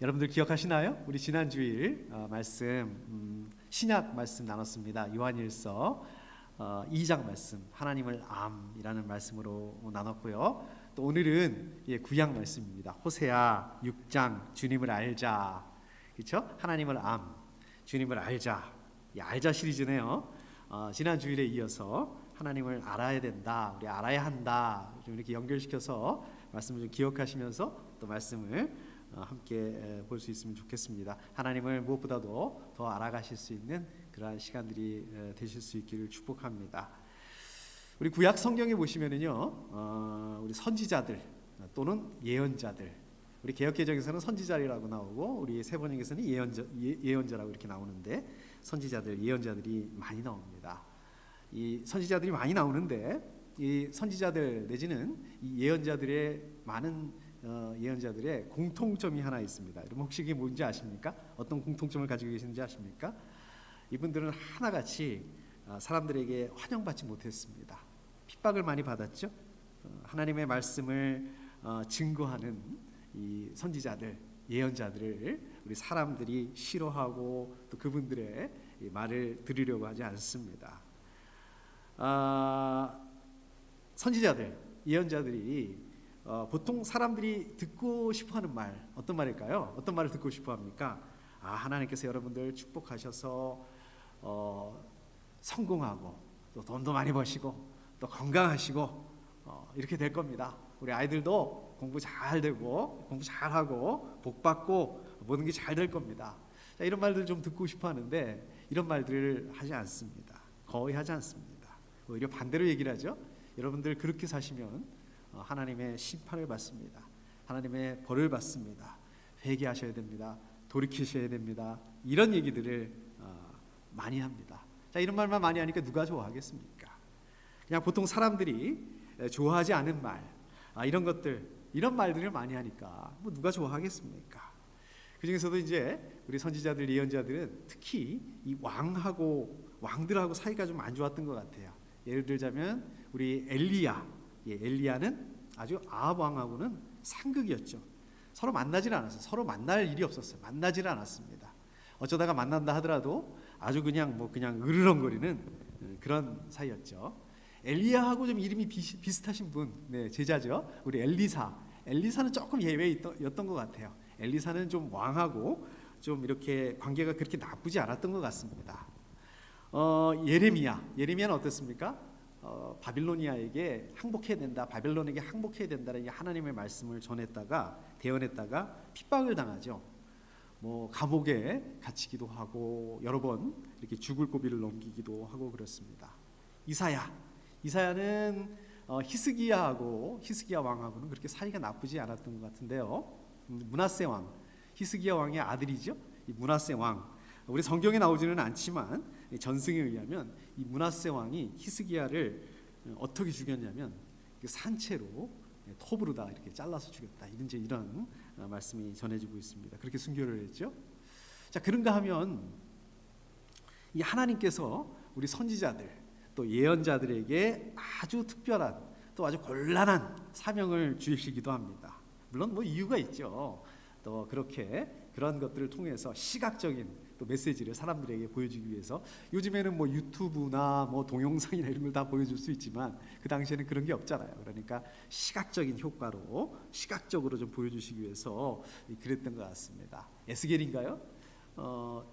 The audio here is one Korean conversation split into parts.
여러분들 기억하시나요? 우리 지난 주일 말씀 신약 말씀 나눴습니다. 요한일서 2장 말씀 하나님을 암이라는 말씀으로 나눴고요. 또 오늘은 구약 말씀입니다. 호세아 6장 주님을 알자. 그렇죠? 하나님을 암, 주님을 알자. 알자 시리즈네요. 지난 주일에 이어서 하나님을 알아야 된다, 우리 알아야 한다, 좀 이렇게 연결시켜서 말씀을 좀 기억하시면서 또 말씀을 함께 볼 수 있으면 좋겠습니다. 하나님을 무엇보다도 더 알아가실 수 있는 그러한 시간들이 되실 수 있기를 축복합니다. 우리 구약 성경에 보시면은요, 우리 선지자들 또는 예언자들, 우리 개역개정에서는 선지자라고 나오고 우리 세번역에서는 예언자라고 이렇게 나오는데 선지자들, 예언자들이 많이 나옵니다. 이 선지자들이 많이 나오는데 이 선지자들 내지는 이 예언자들의 많은 예언자들의 공통점이 하나 있습니다. 여러분 혹시 이게 뭔지 아십니까? 어떤 공통점을 가지고 계시는지 아십니까? 이분들은 하나같이 사람들에게 환영받지 못했습니다. 핍박을 많이 받았죠. 하나님의 말씀을 증거하는 이 선지자들, 예언자들을 우리 사람들이 싫어하고 또 그분들의 말을 들으려고 하지 않습니다. 선지자들, 예언자들이 보통 사람들이 듣고 싶어하는 말, 어떤 말일까요? 어떤 말을 듣고 싶어합니까? 하나님께서 여러분들 축복하셔서 성공하고 또 돈도 많이 버시고 또 건강하시고 이렇게 될 겁니다. 우리 아이들도 공부 잘 되고 공부 잘하고 복 받고 모든 게 잘 될 겁니다. 자, 이런 말들 좀 듣고 싶어하는데 이런 말들을 하지 않습니다. 거의 하지 않습니다. 오히려 반대로 얘기를 하죠. 여러분들 그렇게 사시면 하나님의 심판을 받습니다. 하나님의 벌을 받습니다. 회개하셔야 됩니다. 돌이키셔야 됩니다. 이런 얘기들을 많이 합니다. 자, 이런 말만 많이 하니까 누가 좋아하겠습니까? 그냥 보통 사람들이 좋아하지 않은 말, 이런 것들, 이런 말들을 많이 하니까 뭐 누가 좋아하겠습니까? 그 중에서도 이제 우리 선지자들, 예언자들은 특히 이 왕들하고 사이가 좀 안 좋았던 것 같아요. 예를 들자면 우리 엘리야는 아주 아합 왕하고는 상극이었죠. 서로 만나질 않았어요. 서로 만날 일이 없었어요. 만나질 않았습니다. 어쩌다가 만난다 하더라도 아주 그냥 으르렁거리는 그런 사이였죠. 엘리야하고 좀 이름이 비슷하신 분, 제자죠. 우리 엘리사는 조금 예외였던 것 같아요. 엘리사는 좀 왕하고 좀 이렇게 관계가 그렇게 나쁘지 않았던 것 같습니다. 예레미야는 어땠습니까? 바빌론에게 항복해야 된다라는 하나님의 말씀을 대언했다가 핍박을 당하죠. 뭐 감옥에 갇히기도 하고 여러 번 이렇게 죽을 고비를 넘기기도 하고 그렇습니다. 이사야는 히스기야 왕하고는 그렇게 사이가 나쁘지 않았던 것 같은데요. 므낫세 왕, 히스기야 왕의 아들이죠. 이 므낫세 왕, 우리 성경에 나오지는 않지만 전승에 의하면 이 므낫세 왕이 히스기야를 어떻게 죽였냐면 산채로 톱으로다 이렇게 잘라서 죽였다. 이런 말씀이 전해지고 있습니다. 그렇게 순교를 했죠. 자, 그런가 하면 이 하나님께서 우리 선지자들 또 예언자들에게 아주 특별한 또 아주 곤란한 사명을 주시기도 합니다. 물론 뭐 이유가 있죠. 또 그런 것들을 통해서 시각적인 또 메시지를 사람들에게 보여주기 위해서 요즘에는 뭐 유튜브나 뭐 동영상이나 이런 걸 다 보여줄 수 있지만 그 당시에는 그런 게 없잖아요. 그러니까 시각적인 효과로 시각적으로 좀 보여주시기 위해서 그랬던 것 같습니다. 에스겔인가요?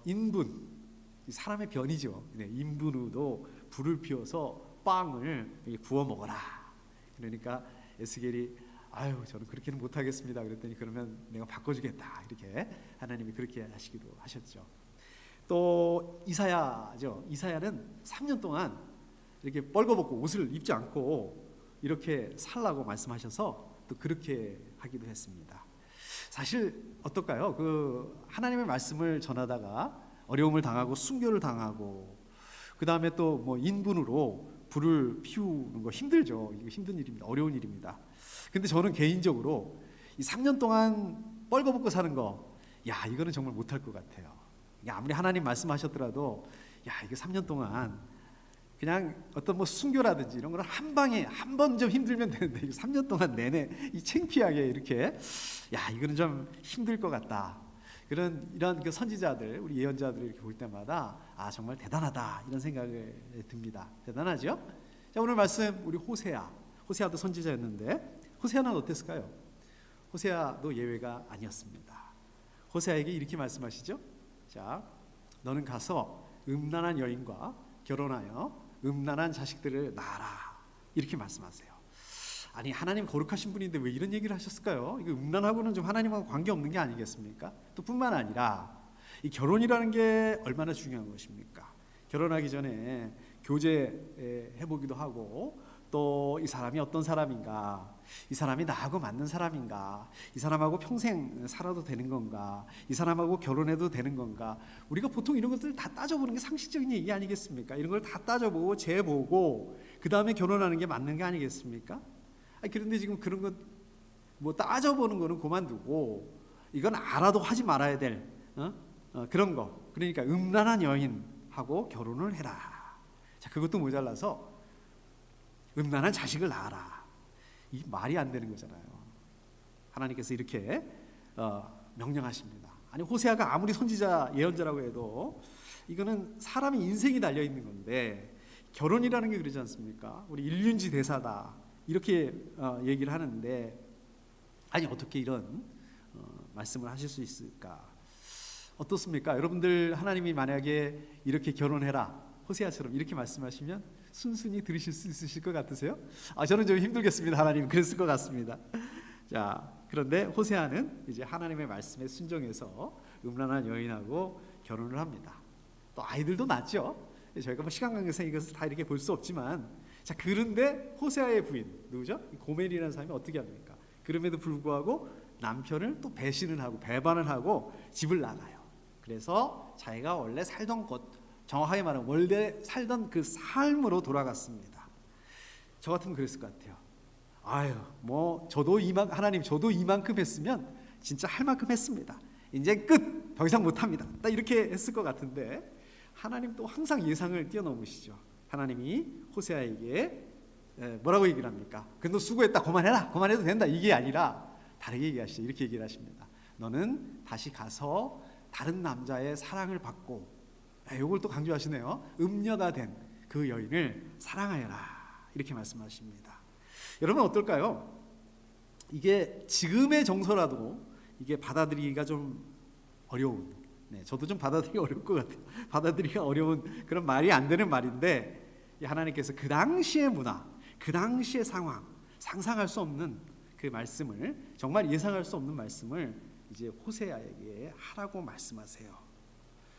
인분, 사람의 변이죠. 인분으로 불을 피워서 빵을 구워 먹어라. 그러니까 에스겔이 저는 그렇게는 못하겠습니다. 그랬더니 그러면 내가 바꿔주겠다. 이렇게 하나님이 그렇게 하시기도 하셨죠. 또 이사야죠. 이사야는 3년 동안 이렇게 뻘거벗고 옷을 입지 않고 이렇게 살라고 말씀하셔서 또 그렇게 하기도 했습니다. 사실 어떨까요? 하나님의 말씀을 전하다가 어려움을 당하고 순교를 당하고 그 다음에 또 뭐 인분으로 불을 피우는 거 힘들죠. 이거 힘든 일입니다. 어려운 일입니다. 근데 저는 개인적으로 이 3년 동안 뻘거벗고 사는 거, 이거는 정말 못할 것 같아요. 아무리 하나님 말씀하셨더라도, 이거 3년 동안 그냥 어떤 뭐 순교라든지 이런 거를 한 방에 한 번 좀 힘들면 되는데, 이거 3년 동안 내내 이 창피하게 이렇게, 이거는 좀 힘들 것 같다. 이런 그 선지자들, 우리 예언자들을 이렇게 볼 때마다 정말 대단하다 이런 생각을 듭니다. 대단하죠? 자, 오늘 말씀 우리 호세아도 선지자였는데 호세아는 어땠을까요? 호세아도 예외가 아니었습니다. 호세아에게 이렇게 말씀하시죠. 자, 너는 가서 음란한 여인과 결혼하여 음란한 자식들을 낳아라. 이렇게 말씀하세요. 아니, 하나님 거룩하신 분인데 왜 이런 얘기를 하셨을까요? 이거 음란하고는 좀 하나님하고 관계없는 게 아니겠습니까? 또 뿐만 아니라 이 결혼이라는 게 얼마나 중요한 것입니까? 결혼하기 전에 교제해보기도 하고 또 이 사람이 어떤 사람인가, 이 사람이 나하고 맞는 사람인가, 이 사람하고 평생 살아도 되는 건가, 이 사람하고 결혼해도 되는 건가, 우리가 보통 이런 것들 다 따져보는 게 상식적인 얘기 아니겠습니까? 이런 걸 다 따져보고 재보고 그 다음에 결혼하는 게 맞는 게 아니겠습니까? 그런데 지금 그런 것 뭐 따져보는 거는 그만두고 이건 알아도 하지 말아야 될 그런 거, 그러니까 음란한 여인하고 결혼을 해라. 자, 그것도 모자라서 음란한 자식을 낳아라. 이 말이 안 되는 거잖아요. 하나님께서 이렇게 명령하십니다. 아니, 호세아가 아무리 선지자 예언자라고 해도 이거는 사람의 인생이 달려 있는 건데 결혼이라는 게 그러지 않습니까? 우리 일륜지 대사다 이렇게 얘기를 하는데, 아니 어떻게 이런 말씀을 하실 수 있을까? 어떻습니까? 여러분들 하나님이 만약에 이렇게 결혼해라 호세아처럼 이렇게 말씀하시면 순순히 들으실 수 있으실 것 같으세요? 저는 좀 힘들겠습니다. 하나님 그랬을 것 같습니다. 자, 그런데 호세아는 이제 하나님의 말씀에 순종해서 음란한 여인하고 결혼을 합니다. 또 아이들도 낳죠. 저희가 뭐 시간 관계상 이것을 다 이렇게 볼 수 없지만, 자, 그런데 호세아의 부인 누구죠? 고멜이라는 사람이 어떻게 합니까? 그럼에도 불구하고 남편을 또 배신을 하고 배반을 하고 집을 나가요. 그래서 자기가 원래 살던 곳, 정확하게 말하면 원래 살던 그 삶으로 돌아갔습니다. 저 같으면 그랬을 것 같아요. 뭐 하나님 저도 이만큼 했으면 진짜 할 만큼 했습니다. 이제 끝, 더 이상 못합니다. 딱 이렇게 했을 것 같은데 하나님 또 항상 예상을 뛰어넘으시죠. 하나님이 호세아에게 뭐라고 얘기를 합니까? 너 수고했다, 그만해라, 그만해도 된다, 이게 아니라 다르게 얘기하시죠. 이렇게 얘기를 하십니다. 너는 다시 가서 다른 남자의 사랑을 받고, 이걸 또 강조하시네요. 음녀가 된 그 여인을 사랑하여라, 이렇게 말씀하십니다. 여러분 어떨까요? 이게 지금의 정서라도 이게 받아들이기가 좀 어려운, 저도 좀 받아들이기 어려울 것 같아요. 받아들이기가 어려운 그런 말이 안 되는 말인데, 하나님께서 그 당시의 문화, 그 당시의 상황, 상상할 수 없는 그 말씀을, 정말 예상할 수 없는 말씀을 이제 호세아에게 하라고 말씀하세요.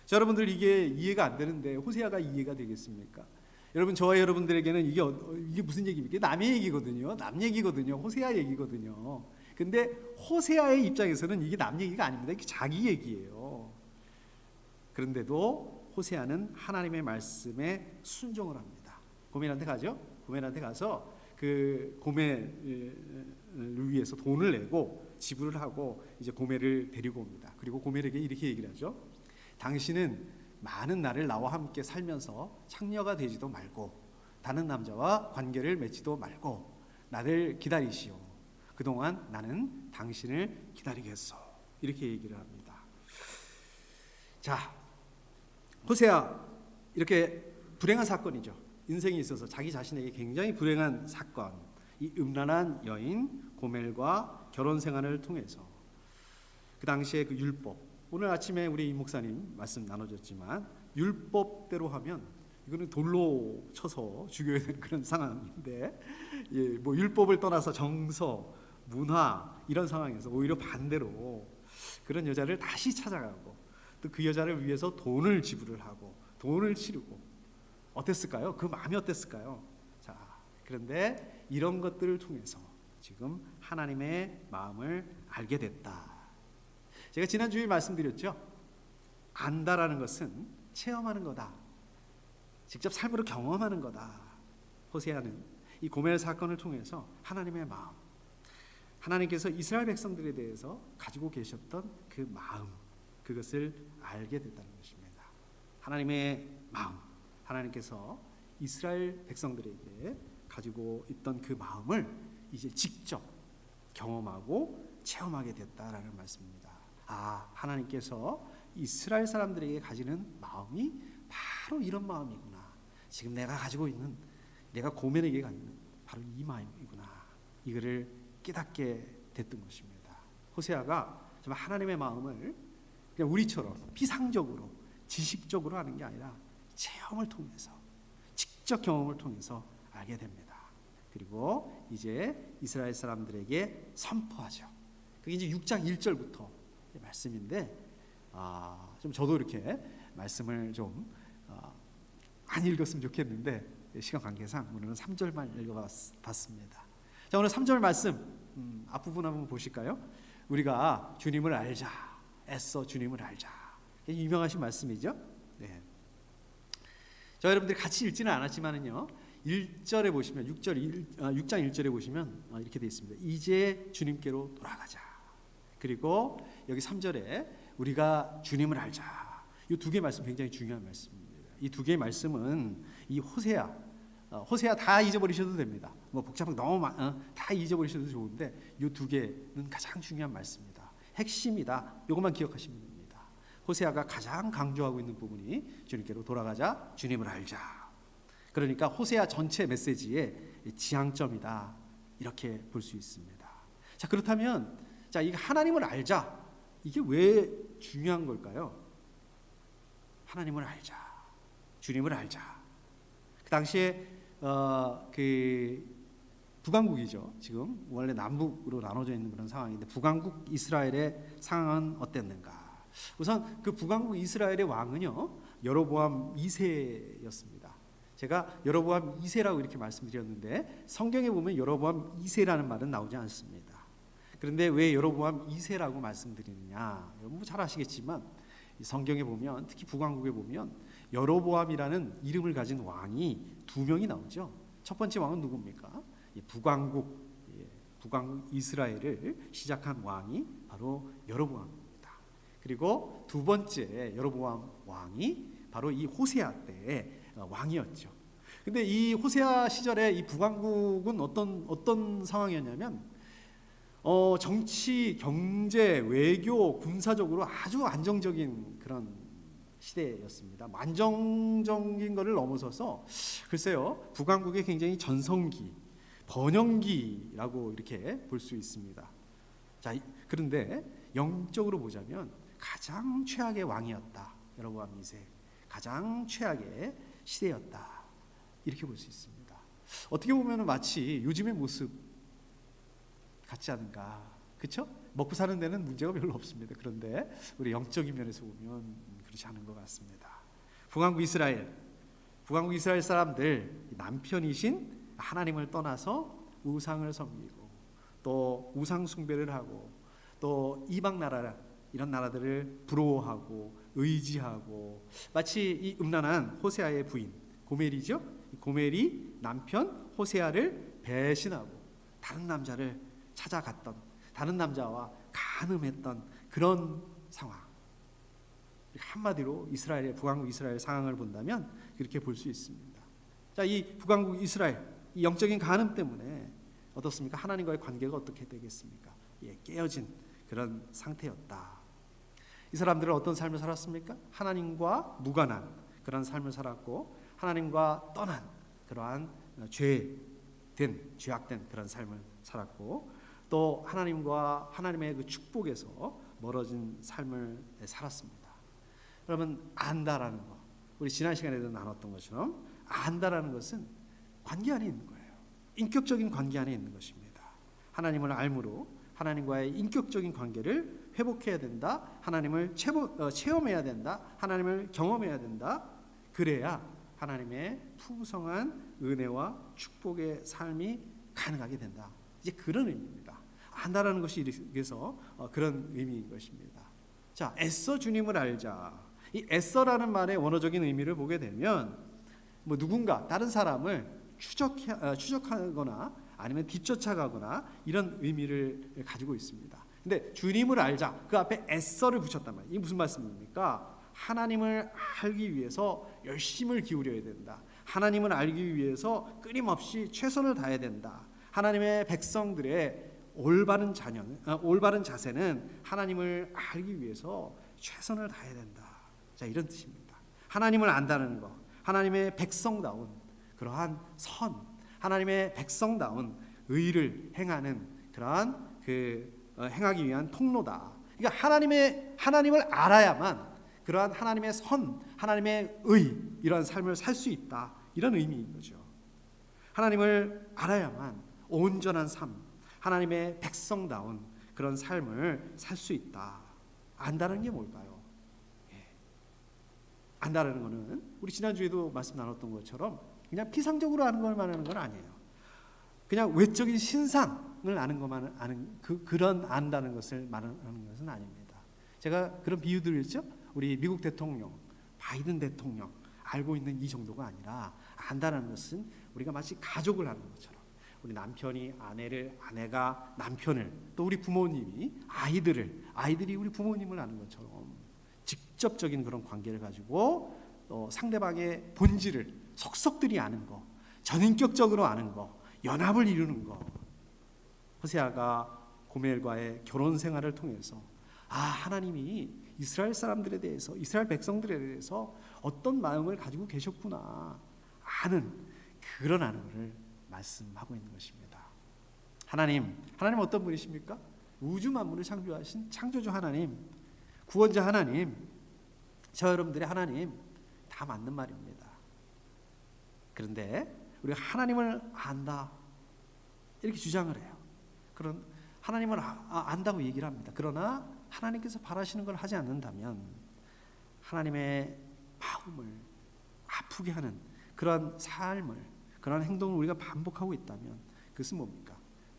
자, 여러분들 이게 이해가 안 되는데 호세아가 이해가 되겠습니까? 여러분, 저와 여러분들에게는 이게 무슨 얘기입니까? 남의 얘기거든요. 남 얘기거든요. 호세아 얘기거든요. 근데 호세아의 입장에서는 이게 남 얘기가 아닙니다. 이게 자기 얘기예요. 그런데도 호세아는 하나님의 말씀에 순종을 합니다. 고멜한테 가죠. 고멜한테 가서 그 고멜을 위해서 돈을 내고 지불을 하고 이제 고멜을 데리고 옵니다. 그리고 고멜에게 이렇게 얘기를 하죠. 당신은 많은 날을 나와 함께 살면서 창녀가 되지도 말고 다른 남자와 관계를 맺지도 말고 나를 기다리시오. 그동안 나는 당신을 기다리겠소. 이렇게 얘기를 합니다. 자, 호세아, 이렇게 불행한 사건이죠. 인생에 있어서 자기 자신에게 굉장히 불행한 사건, 이 음란한 여인 고멜과 결혼 생활을 통해서 그 당시에 그 율법, 오늘 아침에 우리 임 목사님 말씀 나눠줬지만 율법대로 하면 이거는 돌로 쳐서 죽여야 되는 그런 상황인데, 뭐 율법을 떠나서 정서, 문화 이런 상황에서 오히려 반대로 그런 여자를 다시 찾아가고 또 그 여자를 위해서 돈을 지불을 하고 돈을 치르고 어땠을까요? 그 마음이 어땠을까요? 자, 그런데 이런 것들을 통해서 지금 하나님의 마음을 알게 됐다. 제가 지난주에 말씀드렸죠. 안다라는 것은 체험하는 거다. 직접 삶으로 경험하는 거다. 호세아는 이 고멜 사건을 통해서 하나님의 마음, 하나님께서 이스라엘 백성들에 대해서 가지고 계셨던 그 마음, 그것을 알게 됐다는 것입니다. 하나님의 마음, 하나님께서 이스라엘 백성들에게 가지고 있던 그 마음을 이제 직접 경험하고 체험하게 됐다라는 말씀입니다. 하나님께서 이스라엘 사람들에게 가지는 마음이 바로 이런 마음이구나. 지금 내가 가지고 있는, 내가 고멜에게 갖는 바로 이 마음이구나. 이거를 깨닫게 됐던 것입니다. 호세아가 정말 하나님의 마음을 그냥 우리처럼 피상적으로 지식적으로 하는 게 아니라 체험을 통해서, 직접 경험을 통해서 알게 됩니다. 그리고 이제 이스라엘 사람들에게 선포하죠. 그게 이제 6장 1절부터 말씀인데, 좀 저도 이렇게 말씀을 좀 안 읽었으면 좋겠는데 시간 관계상 오늘은 3절만 읽어봤습니다. 자, 오늘 3절 말씀 앞부분 한번 보실까요? 우리가 주님을 알자, 애써 주님을 알자. 유명하신 말씀이죠. 네. 저 여러분들이 같이 읽지는 않았지만은요, 1절에 보시면 6장 1절에 보시면 이렇게 되어 있습니다. 이제 주님께로 돌아가자. 그리고 여기 3절에 우리가 주님을 알자. 이 두 개의 말씀 굉장히 중요한 말씀입니다. 이 두 개의 말씀은 이 호세아 다 잊어버리셔도 됩니다. 뭐 복잡하게 너무 다 잊어버리셔도 좋은데 이 두 개는 가장 중요한 말씀입니다. 핵심이다. 이것만 기억하시면 됩니다. 호세아가 가장 강조하고 있는 부분이 주님께로 돌아가자, 주님을 알자. 그러니까 호세아 전체 메시지의 지향점이다. 이렇게 볼 수 있습니다. 자, 그렇다면 자, 이 하나님을 알자. 이게 왜 중요한 걸까요? 하나님을 알자, 주님을 알자. 그 당시에 그 북왕국이죠. 지금 원래 남북으로 나눠져 있는 그런 상황인데 북왕국 이스라엘의 상황은 어땠는가? 우선 그 북왕국 이스라엘의 왕은요, 여로보암 2세였습니다. 제가 여로보암 2세라고 이렇게 말씀드렸는데 성경에 보면 여로보암 2세라는 말은 나오지 않습니다. 그런데 왜 여로보암 2세라고 말씀드리느냐? 여러분 잘 아시겠지만 성경에 보면, 특히 북왕국에 보면 여로보암이라는 이름을 가진 왕이 두 명이 나오죠. 첫 번째 왕은 누굽니까? 북왕국 이스라엘을 시작한 왕이 바로 여로보암입니다. 그리고 두 번째 여로보암 왕이 바로 이 호세아 때의 왕이었죠. 근데 이 호세아 시절에 이 북왕국은 어떤 상황이었냐면 정치, 경제, 외교, 군사적으로 아주 안정적인 그런 시대였습니다. 안정적인 것을 넘어서서 글쎄요, 북왕국의 굉장히 전성기, 번영기라고 이렇게 볼 수 있습니다. 자, 그런데 영적으로 보자면 가장 최악의 왕이었다. 여로보암 2세, 가장 최악의 시대였다. 이렇게 볼 수 있습니다. 어떻게 보면 마치 요즘의 모습 같지 않은가, 그렇죠? 먹고 사는 데는 문제가 별로 없습니다. 그런데 우리 영적인 면에서 보면 그렇지 않은 것 같습니다. 북왕국 이스라엘 사람들, 남편이신 하나님을 떠나서 우상을 섬기고 또 우상 숭배를 하고 또 이방 나라, 이런 나라들을 부러워하고 의지하고, 마치 이 음란한 호세아의 부인 고멜이죠. 고멜이 남편 호세아를 배신하고 다른 남자를 찾아갔던, 다른 남자와 간음했던 그런 상황. 한마디로 북왕국 이스라엘 상황을 본다면 그렇게 볼 수 있습니다. 자, 이 북왕국 이스라엘, 이 영적인 간음 때문에 어떻습니까? 하나님과의 관계가 어떻게 되겠습니까? 깨어진 그런 상태였다. 이 사람들은 어떤 삶을 살았습니까? 하나님과 무관한 그런 삶을 살았고, 하나님과 떠난 그러한 죄악된 그런 삶을 살았고, 또 하나님의 그 축복에서 멀어진 삶을 살았습니다. 여러분, 안다라는 것, 우리 지난 시간에도 나눴던 것처럼 안다라는 것은 관계 안에 있는 거예요. 인격적인 관계 안에 있는 것입니다. 하나님을 알므로 하나님과의 인격적인 관계를 회복해야 된다. 하나님을 체험해야 된다. 하나님을 경험해야 된다. 그래야 하나님의 풍성한 은혜와 축복의 삶이 가능하게 된다. 이제 그런 의미입니다. 안다라는 것이 그래서 그런 의미인 것입니다. 자, 애써 주님을 알자. 이 애써라는 말의 원어적인 의미를 보게 되면 누군가 다른 사람을 추적하거나 아니면 뒤쫓아가거나 이런 의미를 가지고 있습니다. 근데 주님을 알자, 그 앞에 애써를 붙였단 말이에요. 이게 무슨 말씀입니까? 하나님을 알기 위해서 열심을 기울여야 된다. 하나님을 알기 위해서 끊임없이 최선을 다해야 된다. 하나님의 백성들의 올바른 올바른 자세는 하나님을 알기 위해서 최선을 다해야 된다. 자, 이런 뜻입니다. 하나님을 안다는 것, 하나님의 백성다운 그러한 선, 하나님의 백성다운 의를 행하는 그러한 행하기 위한 통로다. 그러니까 하나님을 알아야만 그러한 하나님의 선, 하나님의 의 이러한 삶을 살 수 있다. 이런 의미인 거죠. 하나님을 알아야만 온전한 삶, 하나님의 백성다운 그런 삶을 살 수 있다. 안다는 게 뭘까요? 안다는 것은 우리 지난주에도 말씀 나눴던 것처럼 그냥 피상적으로 아는 걸 말하는 건 아니에요. 그냥 외적인 신상을 아는 것만 아는 그런 안다는 것을 말하는 것은 아닙니다. 제가 그런 비유들을 했죠. 우리 미국 대통령, 바이든 대통령 알고 있는 이 정도가 아니라 안다는 것은 우리가 마치 가족을 아는 것처럼 우리 남편이 아내를, 아내가 남편을, 또 우리 부모님이 아이들이 우리 부모님을 아는 것처럼 직접적인 그런 관계를 가지고 상대방의 본질을 속속들이 아는 거, 전인격적으로 아는 거, 연합을 이루는 거. 호세아가 고멜과의 결혼 생활을 통해서 하나님이 이스라엘 사람들에 대해서, 이스라엘 백성들에 대해서 어떤 마음을 가지고 계셨구나 아는 그런 아는 말씀하고 있는 것입니다. 하나님 어떤 분이십니까? 우주 만물을 창조하신 창조주 하나님, 구원자 하나님, 저 여러분들의 하나님 다 맞는 말입니다. 그런데 우리가 하나님을 안다 이렇게 주장을 해요. 그런 하나님을 안다고 얘기를 합니다. 그러나 하나님께서 바라시는 걸 하지 않는다면 하나님의 마음을 아프게 하는 그런 삶을, 그런 행동을 우리가 반복하고 있다면 그것은 뭡니까?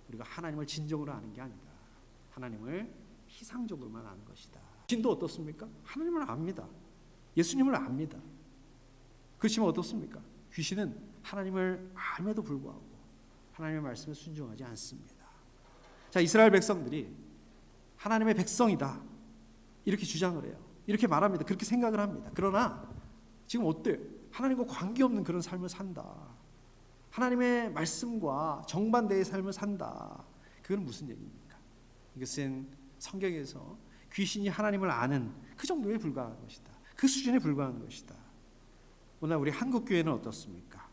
우리가 하나님을 진정으로 아는 게 아니라 하나님을 피상적으로만 아는 것이다. 귀신도 어떻습니까? 하나님을 압니다. 예수님을 압니다. 그렇지만 어떻습니까? 귀신은 하나님을 알면도 불구하고 하나님의 말씀에 순종하지 않습니다. 자, 이스라엘 백성들이 하나님의 백성이다 이렇게 주장을 해요. 이렇게 말합니다. 그렇게 생각을 합니다. 그러나 지금 어때요? 하나님과 관계없는 그런 삶을 산다. 하나님의 말씀과 정반대의 삶을 산다. 그건 무슨 얘기입니까? 이것은 성경에서 귀신이 하나님을 아는 그 정도에 불과한 것이다. 그 수준에 불과한 것이다. 오늘 우리 한국 교회는 어떻습니까?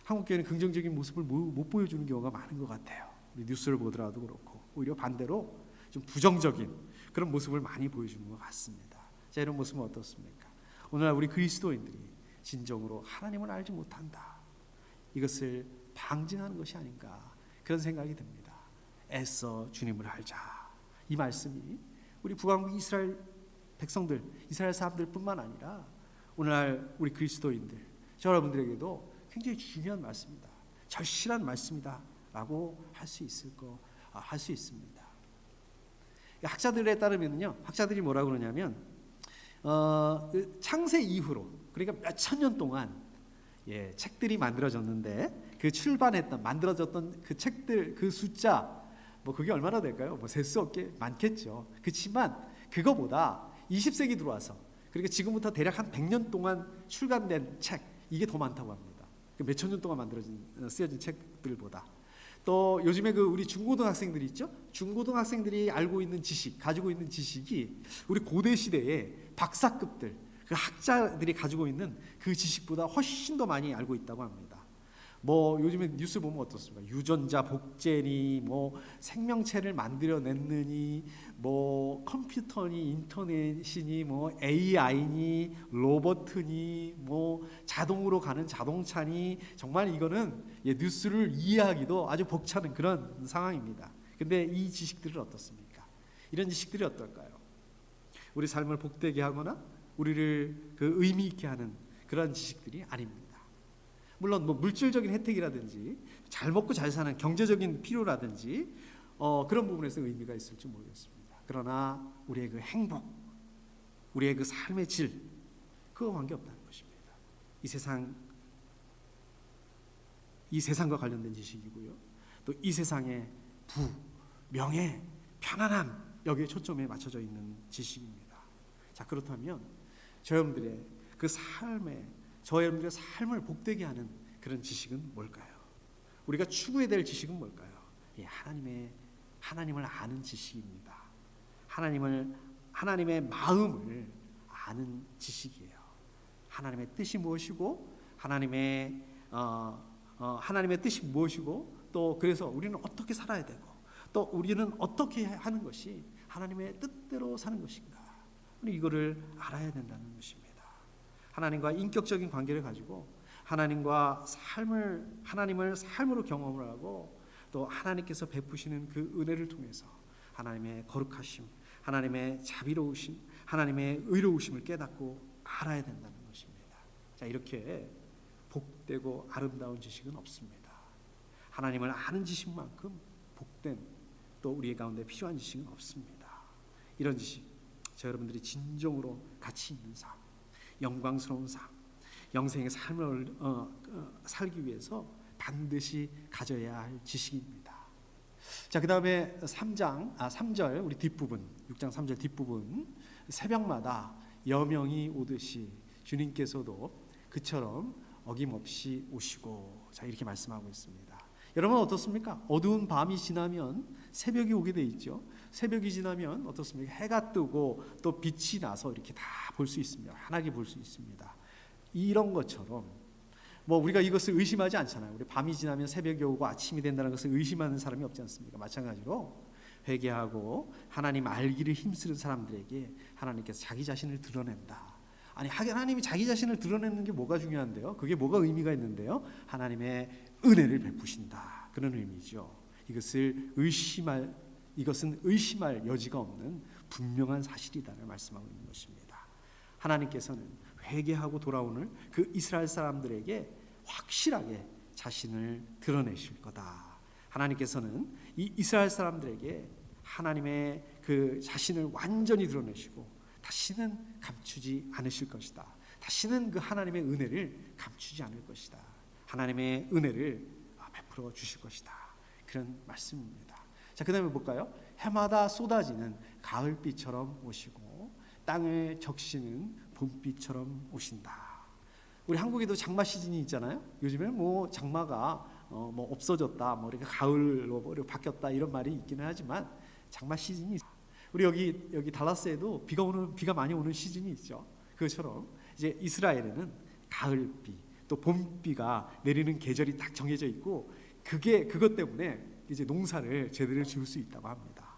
한국 교회는 긍정적인 모습을 못 보여주는 경우가 많은 것 같아요. 우리 뉴스를 보더라도 그렇고 오히려 반대로 좀 부정적인 그런 모습을 많이 보여주는 것 같습니다. 자, 이런 모습은 어떻습니까? 오늘날 우리 그리스도인들이 진정으로 하나님을 알지 못한다. 이것을 방증하는 것이 아닌가 그런 생각이 듭니다. 애써 주님을 알자. 이 말씀이 우리 북왕국 이스라엘 백성들, 이스라엘 사람들뿐만 아니라 오늘날 우리 그리스도인들, 저 여러분들에게도 굉장히 중요한 말씀이다. 절실한 말씀이다라고 할 수 있습니다. 학자들에 따르면요, 학자들이 뭐라고 그러냐면 창세 이후로, 그러니까 몇천 년 동안 책들이 만들어졌는데 만들어졌던 그 책들 그 숫자 그게 얼마나 될까요? 셀 수 없게 많겠죠. 그렇지만 그거보다 20세기 들어와서 그러니까 지금부터 대략 한 100년 동안 출간된 책 이게 더 많다고 합니다. 몇천 년 동안 쓰여진 책들보다. 또 요즘에 우리 중고등학생들이 있죠? 중고등학생들이 알고 있는 지식, 가지고 있는 지식이 우리 고대 시대의 박사급들, 그 학자들이 가지고 있는 그 지식보다 훨씬 더 많이 알고 있다고 합니다. 요즘에 뉴스 보면 어떻습니까? 유전자 복제니, 생명체를 만들어냈느니, 컴퓨터니, 인터넷이니, AI니, 로버트니, 자동으로 가는 자동차니, 정말 이거는 뉴스를 이해하기도 아주 벅차는 그런 상황입니다. 근데 이 지식들은 어떻습니까? 이런 지식들이 어떨까요? 우리 삶을 복되게 하거나 우리를 의미 있게 하는 그런 지식들이 아닙니다. 물론 물질적인 혜택이라든지 잘 먹고 잘 사는 경제적인 필요라든지 그런 부분에서 의미가 있을지 모르겠습니다. 그러나 우리의 그 행복, 우리의 그 삶의 질, 그거 관계없다는 것입니다. 이 세상과 관련된 지식이고요. 또 이 세상의 부, 명예, 편안함 여기에 초점에 맞춰져 있는 지식입니다. 자, 그렇다면 저 여러분들의 삶을 복되게 하는 그런 지식은 뭘까요? 우리가 추구해야 될 지식은 뭘까요? 하나님의 하나님을 아는 지식입니다. 하나님의 마음을 아는 지식이에요. 하나님의 뜻이 무엇이고 하나님의 뜻이 무엇이고 또 그래서 우리는 어떻게 살아야 되고 또 우리는 어떻게 하는 것이 하나님의 뜻대로 사는 것인가, 우리 이거를 알아야 된다는 것입니다. 하나님과 인격적인 관계를 가지고 하나님을 삶으로 경험을 하고 또 하나님께서 베푸시는 그 은혜를 통해서 하나님의 거룩하심, 하나님의 자비로우심, 하나님의 의로우심을 깨닫고 알아야 된다는 것입니다. 자, 이렇게 복되고 아름다운 지식은 없습니다. 하나님을 아는 지식만큼 복된 또 우리 가운데 필요한 지식은 없습니다. 이런 지식, 여러분들이 진정으로 가치 있는 삶, 영광스러운 삶, 영생의 삶을 살기 위해서 반드시 가져야 할 지식입니다. 자, 그 다음에 3절 우리 뒷부분, 6장 3절 뒷부분, 새벽마다 여명이 오듯이 주님께서도 그처럼 어김없이 오시고, 자, 이렇게 말씀하고 있습니다. 여러분 어떻습니까? 어두운 밤이 지나면 새벽이 오게 돼 있죠. 새벽이 지나면 어떻습니까? 해가 뜨고 또 빛이 나서 이렇게 다 볼 수 있습니다. 환하게 볼 수 있습니다. 이런 것처럼 우리가 이것을 의심하지 않잖아요. 우리 밤이 지나면 새벽이 오고 아침이 된다는 것을 의심하는 사람이 없지 않습니까? 마찬가지로 회개하고 하나님 알기를 힘쓰는 사람들에게 하나님께서 자기 자신을 드러낸다. 아니, 하나님이 자기 자신을 드러내는 게 뭐가 중요한데요? 그게 뭐가 의미가 있는데요? 하나님의 은혜를 베푸신다, 그런 의미죠. 이것은 의심할 여지가 없는 분명한 사실이다를 말씀하고 있는 것입니다. 하나님께서는 회개하고 돌아오는 그 이스라엘 사람들에게 확실하게 자신을 드러내실 거다. 하나님께서는 이 이스라엘 사람들에게 하나님의 그 자신을 완전히 드러내시고 다시는 감추지 않으실 것이다. 다시는 그 하나님의 은혜를 감추지 않을 것이다. 하나님의 은혜를 베풀어 주실 것이다. 그런 말씀입니다. 자, 그 다음에 볼까요? 해마다 쏟아지는 가을비처럼 오시고 땅을 적시는 봄비처럼 오신다. 우리 한국에도 장마 시즌이 있잖아요. 요즘에 장마가 없어졌다, 이렇게 가을로 바뀌었다 이런 말이 있기는 하지만 장마 시즌이 있어요. 우리 여기 달라스에도 비가 많이 오는 시즌이 있죠. 그것처럼 이제 이스라엘에는 가을비 또 봄비가 내리는 계절이 딱 정해져 있고 그것 때문에 이제 농사를 제대로 지을 수 있다고 합니다.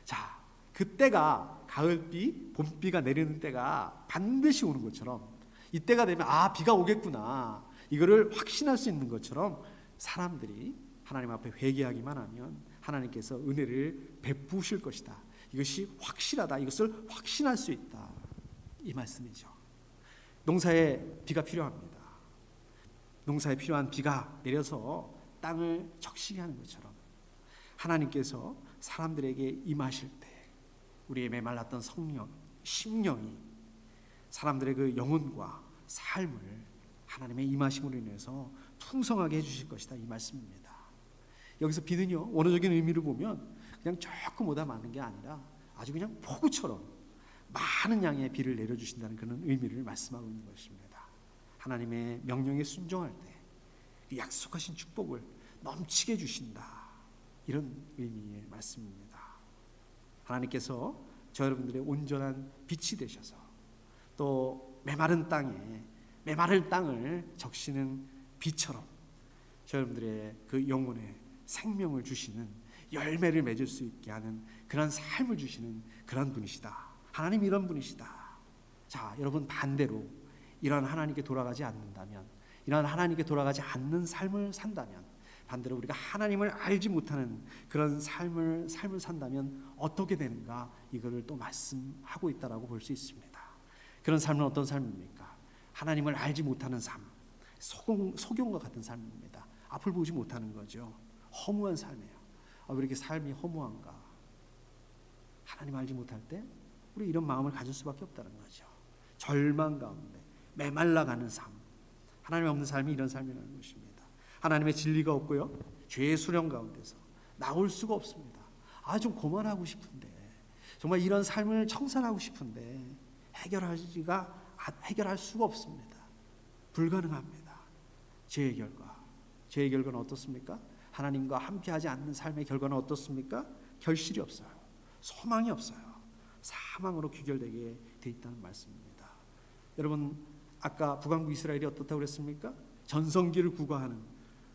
자, 그때가 가을비, 봄비가 내리는 때가 반드시 오는 것처럼 이때가 되면 비가 오겠구나, 이거를 확신할 수 있는 것처럼 사람들이 하나님 앞에 회개하기만 하면 하나님께서 은혜를 베푸실 것이다. 이것이 확실하다. 이것을 확신할 수 있다. 이 말씀이죠. 농사에 비가 필요합니다. 농사에 필요한 비가 내려서 땅을 적시게 하는 것처럼 하나님께서 사람들에게 임하실 때 우리의 메말랐던 심령이 사람들의 그 영혼과 삶을 하나님의 임하심으로 인해서 풍성하게 해주실 것이다. 이 말씀입니다. 여기서 비는요, 원어적인 의미를 보면 그냥 조금 오다 마는 게 아니라 아주 그냥 폭우처럼 많은 양의 비를 내려주신다는 그런 의미를 말씀하고 있는 것입니다. 하나님의 명령에 순종할 때 약속하신 축복을 넘치게 주신다, 이런 의미의 말씀입니다. 하나님께서 저 여러분들의 온전한 빛이 되셔서 또 메마른 땅을 적시는 비처럼 저 여러분들의 그 영혼에 생명을 주시는, 열매를 맺을 수 있게 하는 그런 삶을 주시는 그런 분이시다. 하나님 이런 분이시다. 자, 여러분 반대로 이런 하나님께 돌아가지 않는다면, 이런 하나님께 돌아가지 않는 삶을 산다면, 반대로 우리가 하나님을 알지 못하는 그런 삶을 산다면 어떻게 되는가, 이거를 또 말씀하고 있다라고 볼 수 있습니다. 그런 삶은 어떤 삶입니까? 하나님을 알지 못하는 삶, 소경과 같은 삶입니다. 앞을 보지 못하는 거죠. 허무한 삶이에요. 왜 이렇게 삶이 허무한가? 하나님 알지 못할 때 우리 이런 마음을 가질 수밖에 없다는 거죠. 절망 가운데 메말라가는 삶, 하나님 없는 삶이 이런 삶이라는 것입니다. 하나님의 진리가 없고요, 죄의 수령 가운데서 나올 수가 없습니다. 좀 고만하고 싶은데, 정말 이런 삶을 청산하고 싶은데 해결할 수가 없습니다. 불가능합니다. 죄의 결과는 어떻습니까? 하나님과 함께하지 않는 삶의 결과는 어떻습니까? 결실이 없어요. 소망이 없어요. 사망으로 귀결되게 돼 있다는 말씀입니다. 여러분, 아까 북왕국 이스라엘이 어떻다고 그랬습니까? 전성기를 구가하는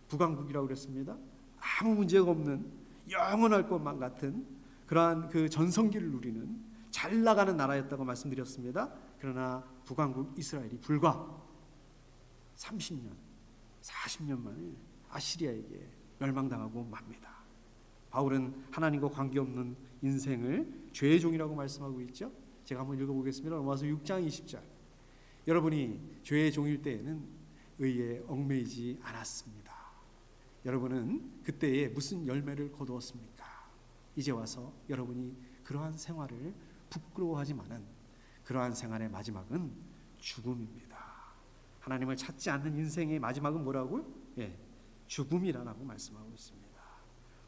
북왕국이라고 그랬습니다. 아무 문제가 없는 영원할 것만 같은 그러한 그 전성기를 누리는 잘 나가는 나라였다고 말씀드렸습니다. 그러나 북왕국 이스라엘이 불과 30년, 40년 만에 아시리아에게 멸망당하고 맙니다. 바울은 하나님과 관계없는 인생을 죄의 종이라고 말씀하고 있죠. 제가 한번 읽어보겠습니다. 로마서 6장 20절. 여러분이 죄의 종일 때에는 의에 얽매이지 않았습니다. 여러분은 그때에 무슨 열매를 거두었습니까? 이제 와서 여러분이 그러한 생활을 부끄러워하지만은 그러한 생활의 마지막은 죽음입니다. 하나님을 찾지 않는 인생의 마지막은 뭐라고요? 죽음이라고 말씀하고 있습니다.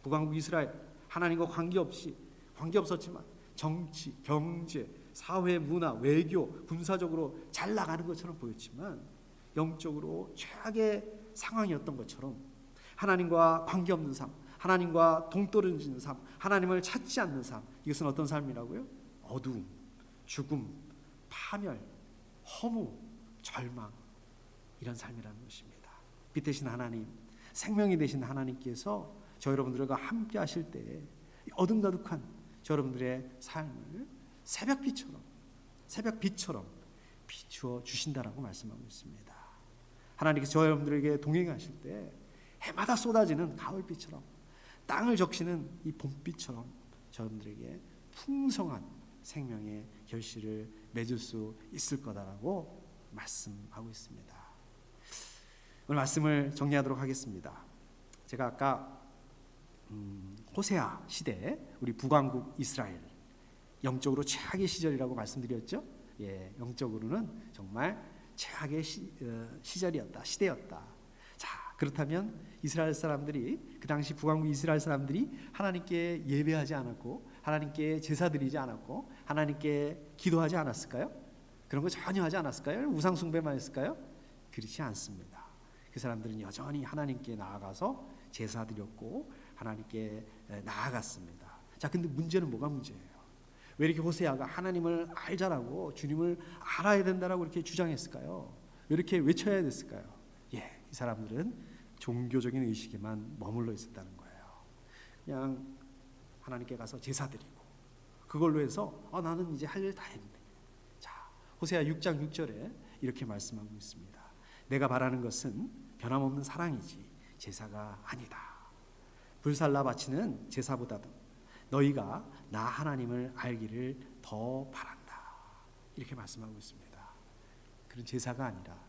북왕국 이스라엘, 하나님과 관계없었지만 정치, 경제, 사회, 문화, 외교, 군사적으로 잘 나가는 것처럼 보였지만 영적으로 최악의 상황이었던 것처럼 하나님과 관계없는 삶, 하나님과 동떨어지는 삶, 하나님을 찾지 않는 삶, 이것은 어떤 삶이라고요? 어두움, 죽음, 파멸, 허무, 절망, 이런 삶이라는 것입니다. 빛 대신 하나님, 생명이 되신 하나님께서 저 여러분들과 함께 하실 때 어둠 가득한 저 여러분들의 삶을 새벽빛처럼 비추어 주신다라고 말씀하고 있습니다. 하나님께서 저 여러분들에게 동행하실 때 해마다 쏟아지는 가을빛처럼, 땅을 적시는 이 봄빛처럼 저 여러분들에게 풍성한 생명의 결실을 맺을 수 있을 거다라고 말씀하고 있습니다. 오늘 말씀을 정리하도록 하겠습니다. 제가 아까 호세아 시대, 우리 북왕국 이스라엘, 영적으로 최악의 시절이라고 말씀드렸죠. 영적으로는 정말 최악의 시절이었다, 시대였다. 자, 그렇다면 이스라엘 사람들이, 그 당시 북왕국 이스라엘 사람들이 하나님께 예배하지 않았고, 하나님께 제사 드리지 않았고, 하나님께 기도하지 않았을까요? 그런 거 전혀 하지 않았을까요? 우상 숭배만 했을까요? 그렇지 않습니다. 그 사람들은 여전히 하나님께 나아가서 제사 드렸고 하나님께 나아갔습니다. 자, 근데 문제는 뭐가 문제예요? 왜 이렇게 호세아가 하나님을 알자라고, 주님을 알아야 된다라고 이렇게 주장했을까요? 왜 이렇게 외쳐야 됐을까요? 이 사람들은 종교적인 의식에만 머물러 있었다는 거예요. 그냥 하나님께 가서 제사 드리고 그걸로 해서 나는 이제 할 일 다 했네. 자, 호세아 6장 6절에 이렇게 말씀하고 있습니다. 내가 바라는 것은 변함없는 사랑이지 제사가 아니다. 불살라 바치는 제사보다도 너희가 나 하나님을 알기를 더 바란다. 이렇게 말씀하고 있습니다. 그런 제사가 아니라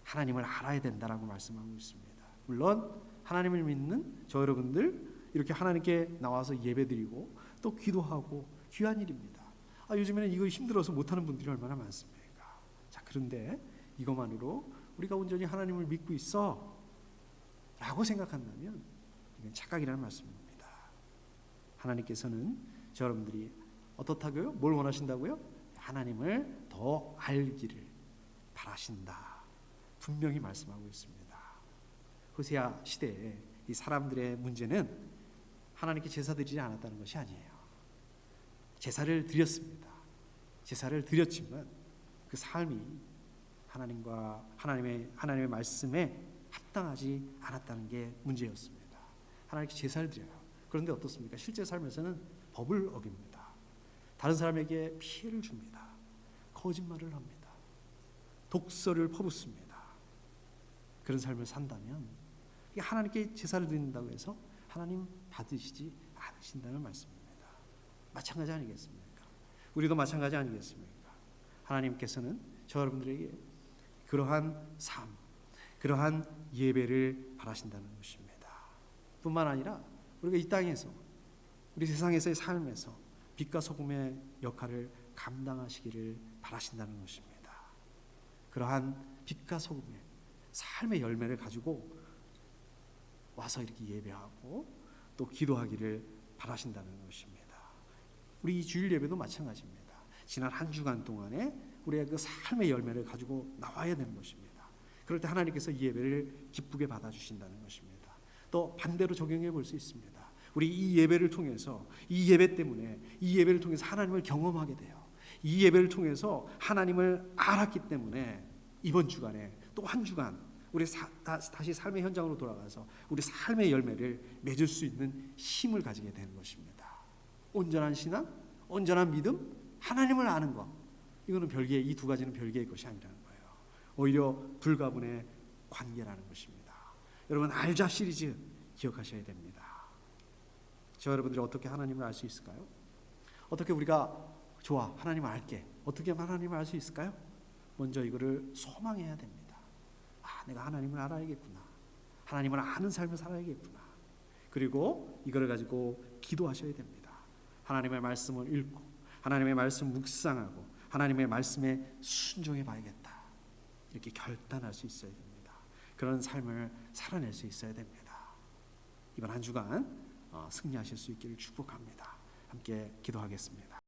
하나님을 알아야 된다라고 말씀하고 있습니다. 물론 하나님을 믿는 저 여러분들 이렇게 하나님께 나와서 예배드리고 또 기도하고 귀한 일입니다. 요즘에는 이거 힘들어서 못하는 분들이 얼마나 많습니까? 자, 그런데 이것만으로 우리가 온전히 하나님을 믿고 있어 라고 생각한다면 이건 착각이라는 말씀입니다. 하나님께서는 저 여러분들이 어떻다고요? 뭘 원하신다고요? 하나님을 더 알기를 바라신다. 분명히 말씀하고 있습니다. 호세아 시대에 이 사람들의 문제는 하나님께 제사 드리지 않았다는 것이 아니에요. 제사를 드렸습니다. 제사를 드렸지만 그 삶이 하나님의 말씀에 합당하지 않았다는 게 문제였습니다. 하나님께 제사를 드려요. 그런데 어떻습니까? 실제 삶에서는 법을 어깁니다. 다른 사람에게 피해를 줍니다. 거짓말을 합니다. 독설을 퍼붓습니다. 그런 삶을 산다면 하나님께 제사를 드린다고 해서 하나님 받으시지 않으신다는 말씀입니다. 마찬가지 아니겠습니까? 우리도 마찬가지 아니겠습니까? 하나님께서는 저 여러분들에게 그러한 삶, 그러한 예배를 바라신다는 것입니다. 뿐만 아니라 우리가 이 땅에서, 우리 세상에서의 삶에서 빛과 소금의 역할을 감당하시기를 바라신다는 것입니다. 그러한 빛과 소금의 삶의 열매를 가지고 와서 이렇게 예배하고 또 기도하기를 바라신다는 것입니다. 우리 이 주일 예배도 마찬가지입니다. 지난 한 주간 동안에 우리의 그 삶의 열매를 가지고 나와야 되는 것입니다. 그럴 때 하나님께서 이 예배를 기쁘게 받아주신다는 것입니다. 또 반대로 적용해 볼 수 있습니다. 우리 이 예배를 통해서, 이 예배 때문에, 이 예배를 통해서 하나님을 경험하게 돼요. 이 예배를 통해서 하나님을 알았기 때문에 이번 주간에 또 한 주간 우리 다시 삶의 현장으로 돌아가서 우리 삶의 열매를 맺을 수 있는 힘을 가지게 되는 것입니다. 온전한 신앙, 온전한 믿음, 하나님을 아는 것, 이거는 별개의, 이 두 가지는 별개의 것이 아니라는 거예요. 오히려 불가분의 관계라는 것입니다. 여러분, 알자 시리즈 기억하셔야 됩니다. 저 여러분들이 어떻게 하나님을 알 수 있을까요? 어떻게 우리가 좋아, 하나님을 알게, 어떻게 하나님을 알 수 있을까요? 먼저 이거를 소망해야 됩니다. 내가 하나님을 알아야겠구나, 하나님을 아는 삶을 살아야겠구나. 그리고 이거를 가지고 기도하셔야 됩니다. 하나님의 말씀을 읽고 하나님의 말씀 묵상하고 하나님의 말씀에 순종해 봐야겠다, 이렇게 결단할 수 있어야 됩니다. 그런 삶을 살아낼 수 있어야 됩니다. 이번 한 주간 승리하실 수 있기를 축복합니다. 함께 기도하겠습니다.